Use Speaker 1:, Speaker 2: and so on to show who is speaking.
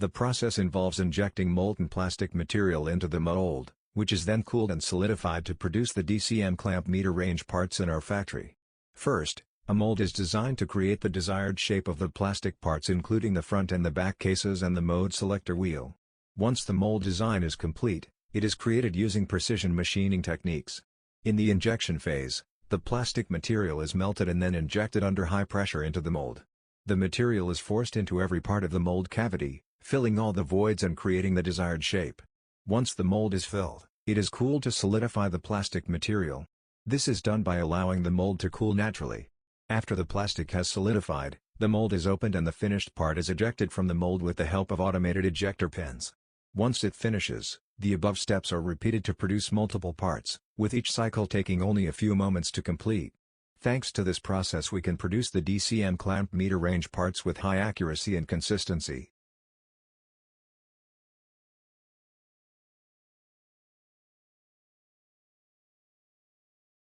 Speaker 1: The process involves injecting molten plastic material into the mold, which is then cooled and solidified to produce the DCM clamp meter range parts in our factory. First, a mold is designed to create the desired shape of the plastic parts, including the front and the back cases and the mode selector wheel. Once the mold design is complete, it is created using precision machining techniques. In the injection phase, the plastic material is melted and then injected under high pressure into the mold. The material is forced into every part of the mold cavity, filling all the voids and creating the desired shape. Once the mold is filled, it is cooled to solidify the plastic material. This is done by allowing the mold to cool naturally. After the plastic has solidified, the mold is opened and the finished part is ejected from the mold with the help of automated ejector pins. Once it finishes, the above steps are repeated to produce multiple parts, with each cycle taking only a few moments to complete. Thanks to this process we can produce the DCM clamp meter range parts with high accuracy and consistency.